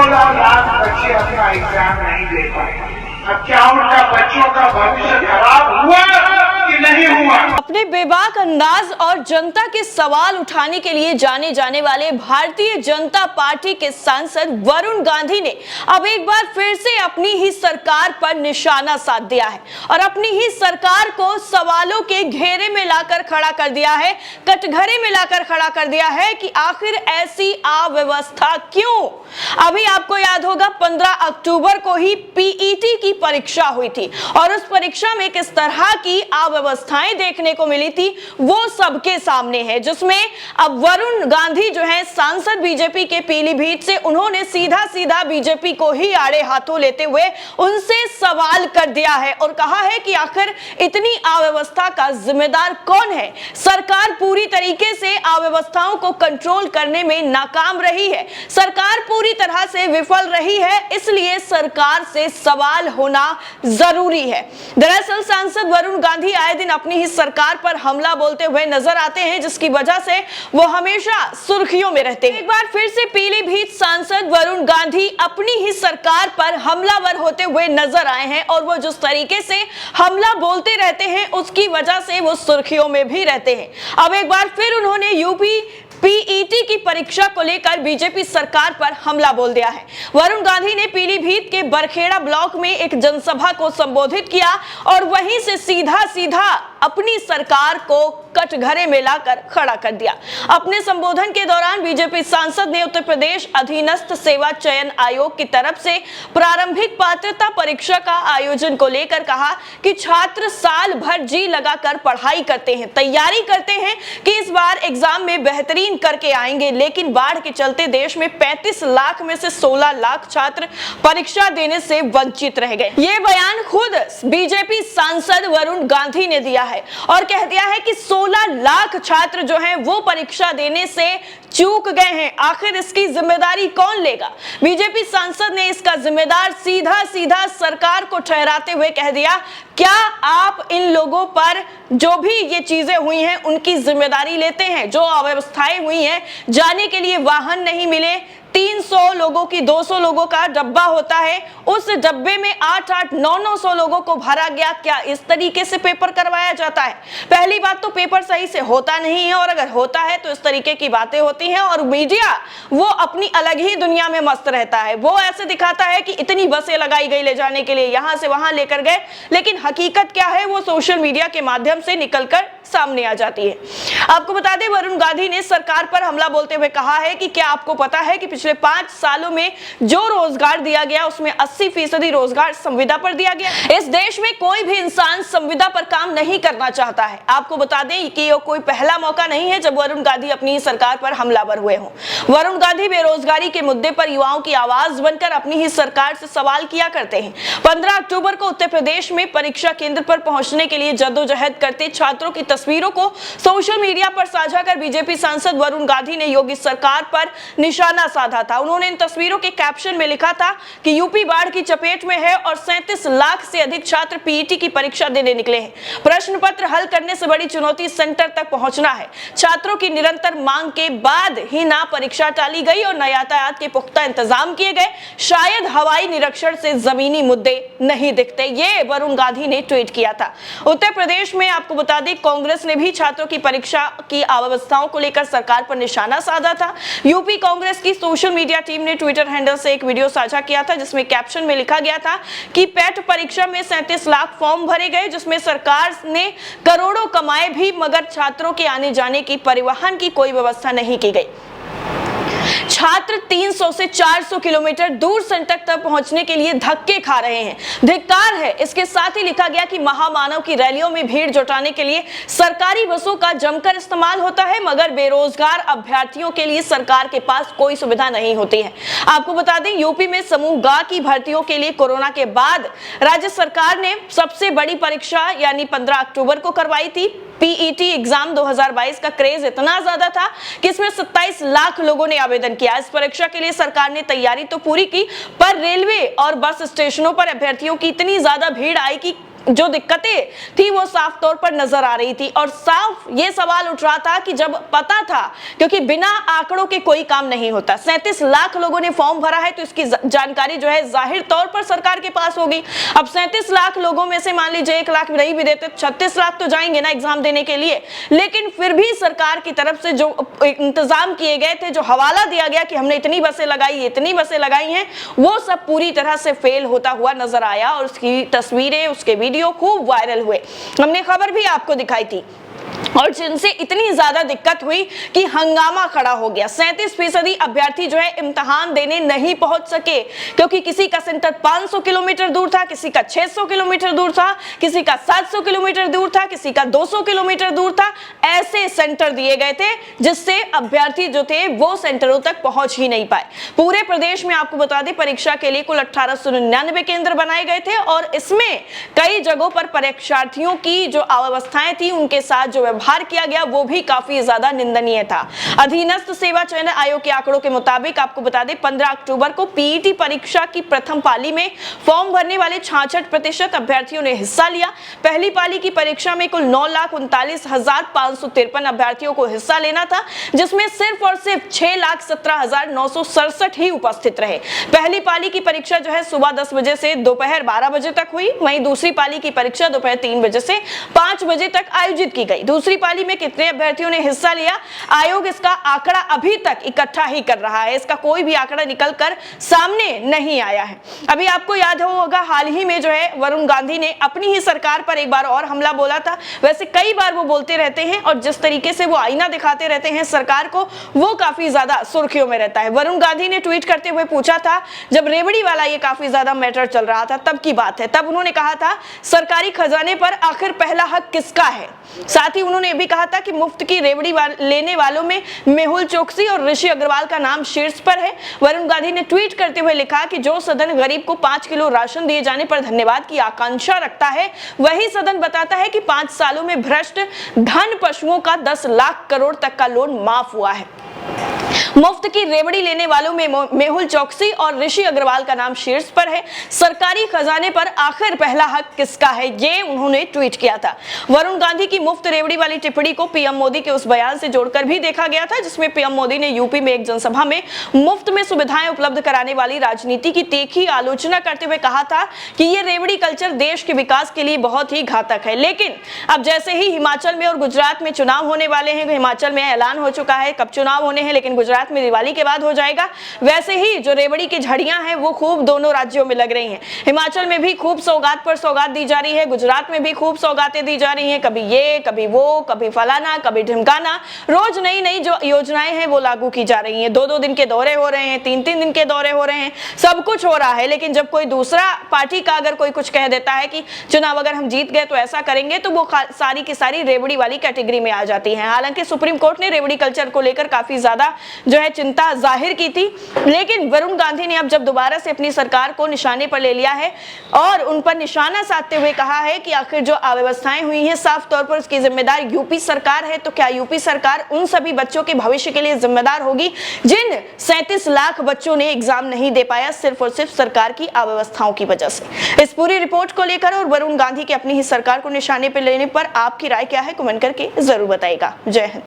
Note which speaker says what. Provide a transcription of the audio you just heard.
Speaker 1: 16 लाख बच्चे अपना एग्जाम नहीं दे पाए। अब क्या उनका बच्चों का भविष्य खराब हुआ कि नहीं हुआ?
Speaker 2: अपने बेबाक अंदाज और जनता के सवाल उठाने के लिए जाने जाने वाले भारतीय जनता पार्टी के सांसद वरुण गांधी ने अब एक बार फिर से अपनी ही सरकार पर निशाना साध दिया है और अपनी ही सरकार को सवालों के घेरे में लाकर खड़ा कर दिया है, कटघरे में लाकर खड़ा कर दिया है कि आखिर ऐसी अव्यवस्था क्यों? अभी आपको याद होगा 15 अक्टूबर को ही पीईटी की परीक्षा हुई थी और उस परीक्षा में किस तरह की अव्यवस्थाएं देखने को मिली थी वो सबके सामने है, जिसमें अब वरुण गांधी जो है सांसद बीजेपी के पीलीभीत से, उन्होंने सीधा सीधा बीजेपी को ही आड़े हाथों लेते हुए उनसे सवाल कर दिया है और कहा है कि आखिर इतनी अव्यवस्था का जिम्मेदार कौन है? सरकार पूरी तरीके से अव्यवस्थाओं को कंट्रोल करने में नाकाम रही है, सरकार पूरी तरह से विफल रही है, इसलिए सरकार से सवाल होना जरूरी है। दरअसल सांसद वरुण गांधी आए दिन अपनी ही सरकार पर हमला बोलते हुए नजर आते हैं, जिसकी वजह से वो हमेशा सुर्खियों में रहते हैं। एक बार फिर से पीलीभीत सांसद वरुण गांधी अपनी ही सरकार पर हमलावर होते हुए नजर आए हैं और वो जिस तरीके से हमला बोलते रहते हैं उसकी वजह से वो सुर्खियों में भी रहते हैं। अब एक बार फिर उन्होंने यूपी पीईटी की परीक्षा को लेकर बीजेपी सरकार पर हमला बोल दिया है। वरुण गांधी ने पीलीभीत के बरखेड़ा ब्लॉक में एक जनसभा को संबोधित किया और वहीं से सीधा सीधा अपनी सरकार को कटघरे में लाकर खड़ा कर दिया। अपने संबोधन के दौरान बीजेपी सांसद ने उत्तर प्रदेश अधीनस्थ सेवा चयन आयोग की तरफ से प्रारंभिक पात्रता परीक्षा का आयोजन को लेकर कहा कि छात्र साल भर जी लगाकर पढ़ाई करते हैं, तैयारी करते हैं कि इस बार एग्जाम में बेहतरीन करके आएंगे, लेकिन बाढ़ के चलते देश में 35 लाख में से 16 लाख छात्र परीक्षा देने से वंचित रह गए। ये बयान खुद बीजेपी सांसद वरुण गांधी ने दिया है और कह दिया है कि 16 लाख छात्र जो हैं वो परीक्षा देने से चूक गए हैं। आखिर इसकी जिम्मेदारी कौन लेगा? बीजेपी सांसद ने इसका जिम्मेदार सीधा सीधा सरकार को ठहराते हुए कह दिया, क्या आप इन लोगों पर जो भी ये चीजें हुई हैं उनकी जिम्मेदारी लेते हैं? जो अव्यवस्थाएं हुई हैं, जाने के लिए वाहन नहीं मिले, 300 लोगों की 200 लोगों का डब्बा होता है, उस डब्बे में 8-8, 900 लोगों को भरा गया, क्या इस तरीके से पेपर करवाया जाता है? पहली बात तो पेपर सही से होता नहीं है और अगर होता है तो इस तरीके की बातें होती हैं और मीडिया वो अपनी अलग ही दुनिया में मस्त रहता है। वो ऐसे दिखाता है कि इतनी बसें लगाई गई ले जाने के लिए, यहां से वहां लेकर गए, लेकिन हकीकत क्या है वो सोशल मीडिया के माध्यम से निकलकर सामने आ जाती है। आपको बता दें वरुण गांधी ने सरकार पर हमला बोलते हुए कहा है कि क्या आपको पता है कि पिछले 5 सालों में जो रोजगार दिया गया उसमें 80% रोजगार संविदा पर दिया गया। इस देश में कोई भी इंसान संविदा पर काम नहीं करना चाहता है। आपको बता दें कि ये कोई पहला मौका नहीं है जब वरुण गांधी अपनी सरकार पर हमलावर हुए हों। वरुण गांधी बेरोजगारी के मुद्दे पर युवाओं की आवाज बनकर अपनी ही सरकार से सवाल किया करते हैं। 15 अक्टूबर को उत्तर प्रदेश में परीक्षा केंद्र पर पहुंचने के लिए जद्दोजहद करते छात्रों की तस्वीरों को सोशल मीडिया पर साझा कर बीजेपी सांसद वरुण गांधी ने योगी सरकार पर निशाना साधा था। उन्होंने इन तस्वीरों के कैप्शन में लिखा था कि यूपी बाढ़ की चपेट में है और 37 लाख से अधिक छात्र पीईटी की परीक्षा देने निकले हैं। प्रश्न पत्र हल करने से बड़ी चुनौती सेंटर तक पहुंचना है। छात्रों की निरंतर मांग के बाद ही ना परीक्षा टाली गई और न यातायात के पुख्ता इंतजाम किए गए। शायद हवाई निरीक्षण से जमीनी मुद्दे नहीं दिखते। ये वरुण गांधी ने ट्वीट किया था। उत्तर प्रदेश में आपको बता दें कांग्रेस ने भी छात्रों की परीक्षा की अव्यवस्थाओं को लेकर सरकार पर निशाना साधा था। यूपी कांग्रेस की सोशल मीडिया टीम ने ट्विटर हैंडल से एक वीडियो साझा किया था जिसमें कैप्शन में लिखा गया था कि पेट परीक्षा में 37 लाख फॉर्म भरे गए, जिसमें सरकार ने करोड़ों कमाए भी, मगर छात्रों के आने जाने की परिवहन की कोई व्यवस्था नहीं की गई। छात्र 300 से 400 किलोमीटर दूर सेंटर तक पहुंचने के लिए धक्के खा रहे हैं। धिक्कार है। इसके साथ ही लिखा गया कि महामानव की रैलियों में भीड़ जुटाने के लिए सरकारी बसों का जमकर इस्तेमाल होता है, मगर बेरोजगार अभ्यर्थियों के लिए सरकार के पास कोई सुविधा नहीं होती है। आपको बता दें यूपी में समूह ग की भर्तियों के लिए कोरोना के बाद राज्य सरकार ने सबसे बड़ी परीक्षा यानी 15 अक्टूबर को करवाई थी। पीईटी एग्जाम 2022 का क्रेज इतना ज्यादा था कि इसमें 27 लाख लोगों ने आवेदन किया। इस परीक्षा के लिए सरकार ने तैयारी तो पूरी की, पर रेलवे और बस स्टेशनों पर अभ्यर्थियों की इतनी ज्यादा भीड़ आई कि जो दिक्कतें थी वो साफ तौर पर नजर आ रही थी और साफ ये सवाल उठ रहा था कि जब पता था, क्योंकि बिना आंकड़ों के कोई काम नहीं होता, 37 लाख लोगों ने फॉर्म भरा है तो इसकी जानकारी जो है जाहिर तौर पर सरकार के पास होगी। अब 37 लाख लोगों में से मान लीजिए 1 लाख नहीं भी देते, 36 लाख तो जाएंगे ना एग्जाम देने के लिए, लेकिन फिर भी सरकार की तरफ से जो इंतजाम किए गए थे, जो हवाला दिया गया कि हमने इतनी बसें लगाई, इतनी बसें लगाई हैं, वो सब पूरी तरह से फेल होता हुआ नजर आया और उसकी तस्वीरें, उसके वीडियो खूब वायरल हुए। हमने खबर भी आपको दिखाई थी और जिनसे इतनी ज्यादा दिक्कत हुई कि हंगामा खड़ा हो गया। 37% अभ्यर्थी जो है इम्तिहान देने नहीं पहुंच सके, क्योंकि किसी का सेंटर 500 किलोमीटर दूर था, किसी का 600 किलोमीटर दूर था, किसी का 700 किलोमीटर दूर था, किसी का 200 किलोमीटर दूर था। ऐसे सेंटर दिए गए थे जिससे अभ्यर्थी जो थे वो सेंटरों तक पहुंच ही नहीं पाए। पूरे प्रदेश में आपको बता दें परीक्षा के लिए कुल 1899 केंद्र बनाए गए थे और इसमें कई जगहों पर परीक्षार्थियों की जो अव्यवस्थाएं थी, उनके साथ जो व्यवहार किया गया वो भी काफी ज्यादा निंदनीय था। अधीनस्थ सेवा चयन आयोग के आंकड़ों के मुताबिक आपको बता दें 15 अक्टूबर को पीईटी परीक्षा की प्रथम पाली में फॉर्म भरने वाले 66% अभ्यर्थियों ने हिस्सा लिया। पहली पाली की परीक्षा में कुल 9,39,553 अभ्यर्थियों को हिस्सा लेना था, जिसमें सिर्फ और सिर्फ 6,17,967 ही उपस्थित रहे। पहली पाली की परीक्षा जो है सुबह 10 बजे से दोपहर 12 बजे तक हुई, वहीं दूसरी पाली की परीक्षा दोपहर 3 बजे से 5 बजे तक आयोजित की गई। दूसरी पाली में कितने अभ्यर्थियों ने हिस्सा लिया, आयोग इसका आंकड़ा अभी तक इकट्ठा ही कर रहा है, इसका कोई भी आंकड़ा निकलकर सामने नहीं आया है। अभी आपको याद होगा हाल ही में जो है वरुण गांधी ने अपनी ही सरकार पर एक बार और हमला बोला था। वैसे कई बार वो बोलते रहते हैं और जिस तरीके से वो आईना दिखाते रहते हैं सरकार को, वो काफी ज्यादा सुर्खियों में रहता है। वरुण गांधी ने ट्वीट करते हुए पूछा था, जब रेवड़ी वाला ये काफी ज्यादा मैटर चल रहा था तब की बात है, तब उन्होंने कहा था सरकारी खजाने पर आखिर पहला हक किसका है। साथ ही उन्होंने भी कहा था कि मुफ्त की रेवड़ी लेने वालों में मेहुल चोकसी और ऋषि अग्रवाल का नाम शीर्ष पर है। वरुण गांधी ने ट्वीट करते हुए लिखा कि जो सदन गरीब को 5 किलो राशन दिए जाने पर धन्यवाद की आकांक्षा रखता है, वही सदन बताता है कि 5 सालों में भ्रष्ट धन पशुओं का 10 लाख करोड़ तक का लोन माफ हुआ है। मुफ्त की रेवड़ी लेने वालों में मेहुल चोकसी और ऋषि अग्रवाल का नाम शीर्ष पर है। सरकारी खजाने पर आखिर पहला हक किसका है, ये उन्होंने ट्वीट किया था। वरुण गांधी की मुफ्त रेवड़ी वाली टिप्पणी को पीएम मोदी के उस बयान से जोड़कर भी देखा गया था, जिसमें पीएम मोदी ने यूपी में एक जनसभा में मुफ्त में सुविधाएं उपलब्ध कराने वाली राजनीति की तीखी आलोचना करते हुए कहा था कि ये रेवड़ी कल्चर देश के विकास के लिए बहुत ही घातक है। लेकिन अब जैसे ही हिमाचल में और गुजरात में चुनाव होने वाले हैं, हिमाचल में ऐलान हो चुका है कब चुनाव होने हैं, लेकिन गुजरात में दिवाली के बाद हो जाएगा, वैसे ही जो रेवड़ी की झड़ियां हैं वो खूब दोनों राज्यों में लग रही हैं। हिमाचल में भी खूब सौगात पर सौगात दी जा रही है, गुजरात में भी खूब सौगातें दी जा रही हैं, कभी ये कभी वो, कभी फलाना कभी ढिमकाना, रोज नई नई जो योजनाएं हैं वो लागू की जा रही हैं। 2-2 दिन के दौरे हो रहे हैं, 3-3 दिन के दौरे हो रहे हैं, सब कुछ हो रहा है। लेकिन जब कोई दूसरा पार्टी का अगर कोई कुछ कह देता है कि चुनाव अगर हम जीत गए तो ऐसा करेंगे, तो वो सारी की सारी रेवड़ी वाली कैटेगरी में आ जाती है। हालांकि सुप्रीम कोर्ट ने रेवड़ी कल्चर को लेकर काफी ज्यादा जो है चिंता जाहिर की थी, लेकिन वरुण गांधी ने अब जब दोबारा से अपनी सरकार को निशाने पर ले लिया है और उन पर निशाना साधते हुए कहा है कि आखिर जो अव्यवस्थाएं हुई हैं साफ तौर पर उसकी जिम्मेदार यूपी सरकार है, तो क्या यूपी सरकार उन सभी बच्चों के भविष्य के लिए जिम्मेदार होगी जिन 37 लाख बच्चों ने एग्जाम नहीं दे पाया सिर्फ और सिर्फ सरकार की अव्यवस्थाओं की वजह से। इस पूरी रिपोर्ट को लेकर और वरुण गांधी की अपनी ही सरकार को निशाने पर लेने पर आपकी राय क्या है, कमेंट करके जरूर बताइएगा। जय हिंद।